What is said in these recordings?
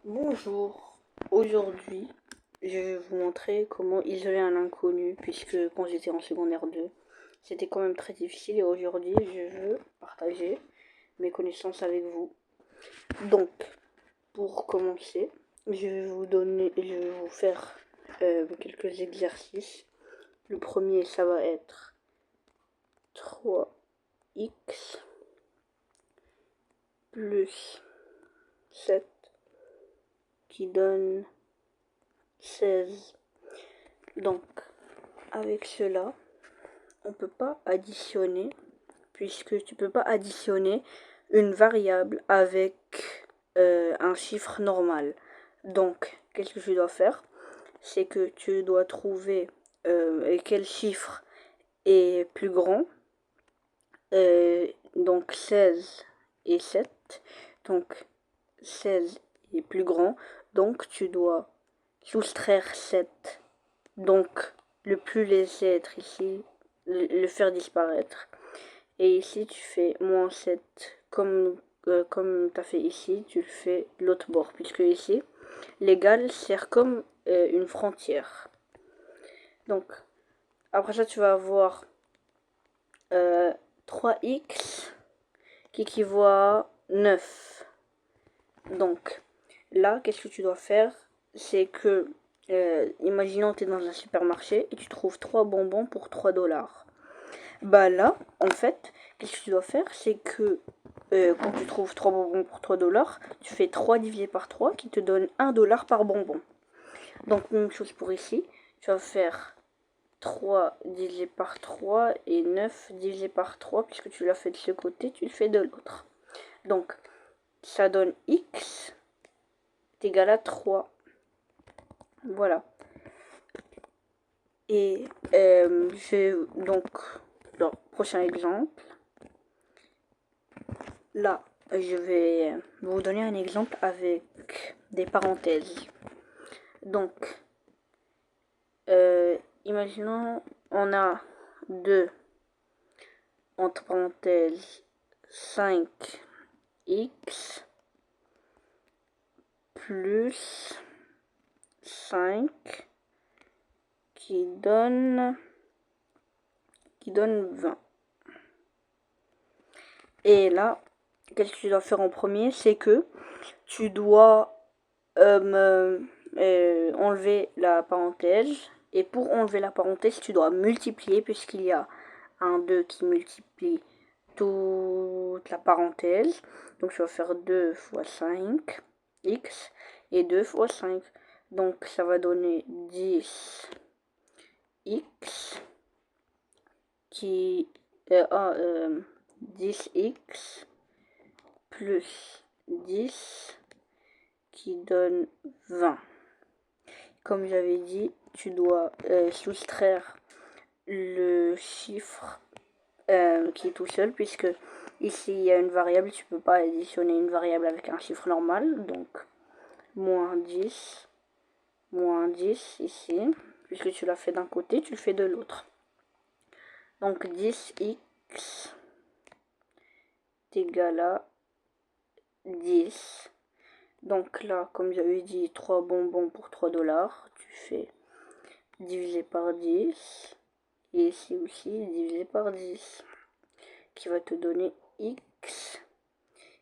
Bonjour, aujourd'hui je vais vous montrer comment isoler un inconnu puisque quand j'étais en secondaire 2 c'était quand même très difficile et aujourd'hui je veux partager mes connaissances avec vous. Donc pour commencer je vais vous faire quelques exercices. Le premier ça va être 3x plus 7 qui donne 16. Donc avec cela on peut pas additionner puisque tu peux pas additionner une variable avec un chiffre normal. Donc qu'est-ce que tu dois faire? C'est que tu dois trouver quel chiffre est plus grand. Donc 16 et 7. Donc 16 est plus grand. Donc tu dois soustraire 7. Donc le plus laisser être ici, le faire disparaître. Et ici tu fais moins 7 comme tu as fait ici, tu le fais de l'autre bord. Puisque ici, l'égal sert comme une frontière. Donc après ça tu vas avoir 3x qui équivaut à 9. Donc là, qu'est-ce que tu dois faire? C'est que, imaginons tu es dans un supermarché et tu trouves 3 bonbons pour 3 $. Bah là, en fait, qu'est-ce que tu dois faire? C'est que quand tu trouves 3 bonbons pour 3 $, tu fais 3 divisé par 3 qui te donne 1 $ par bonbon. Donc même chose pour ici, tu vas faire 3 divisé par 3 et 9 divisé par 3, puisque tu l'as fait de ce côté, tu le fais de l'autre. Donc ça donne x est égal à 3. Voilà. Et donc, le prochain exemple. Là, je vais vous donner un exemple avec des parenthèses. Donc, imaginons, on a 2 entre parenthèses 5x plus 5 qui donne 20. Et là, qu'est-ce que tu dois faire en premier? C'est que tu dois enlever la parenthèse. Et pour enlever la parenthèse, tu dois multiplier puisqu'il y a un 2 qui multiplie toute la parenthèse. Donc tu vas faire 2 fois 5 x et 2 fois 5. Donc ça va donner 10 x qui 10x plus 10 qui donne 20. Comme j'avais dit, tu dois soustraire le chiffre qui est tout seul, puisque ici il y a une variable, tu peux pas additionner une variable avec un chiffre normal. Donc moins 10 ici, puisque tu l'as fait d'un côté, tu le fais de l'autre. Donc 10x est égal à 10. Donc là, comme j'avais dit, 3 bonbons pour 3 $, tu fais divisé par 10. Et ici aussi, divisé par 10. Qui va te donner x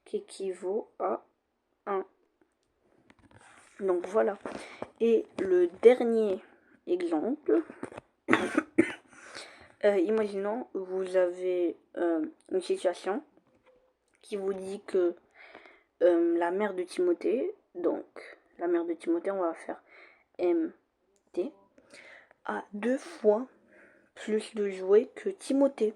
qui équivaut à 1. Donc voilà. Et le dernier exemple, imaginons vous avez une situation qui vous dit que la mère de Timothée, donc la mère de Timothée, on va faire MT, a 2 fois plus de jouets que Timothée.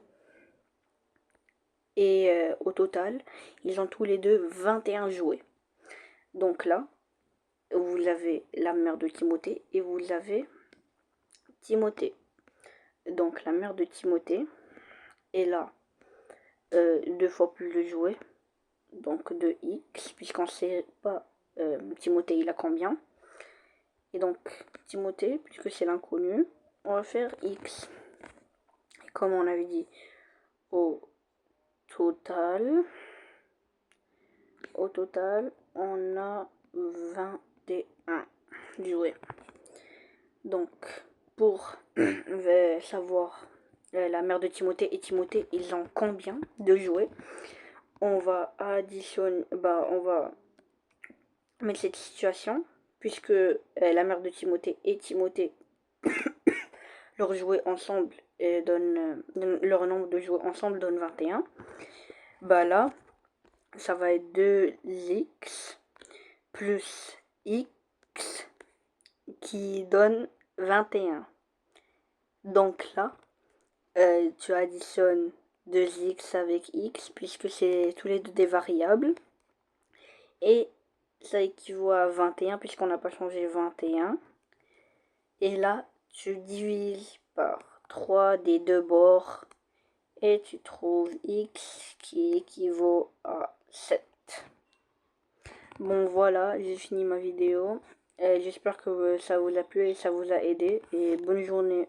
Et au total, ils ont tous les deux 21 jouets. Donc là, vous avez la mère de Timothée et vous avez Timothée. Donc la mère de Timothée est là 2 fois plus de jouets, donc de x, puisqu'on ne sait pas Timothée il a combien. Et donc Timothée, puisque c'est l'inconnu, on va faire x. Et comme on avait dit, au total, on a 21 jouets. Donc, pour savoir la mère de Timothée et Timothée, ils ont combien de jouets? On va additionner, on va mettre cette situation, puisque la mère de Timothée et Timothée, leurs jouets ensemble leur nombre de jouets ensemble donne 21. Bah là, ça va être 2x plus x qui donne 21. Donc là, tu additionnes 2x avec x puisque c'est tous les deux des variables. Et ça équivaut à 21 puisqu'on n'a pas changé 21. Et là, tu divises par 3 des deux bords et tu trouves x qui équivaut à 7. Bon voilà, j'ai fini ma vidéo. J'espère que ça vous a plu et ça vous a aidé. Et bonne journée.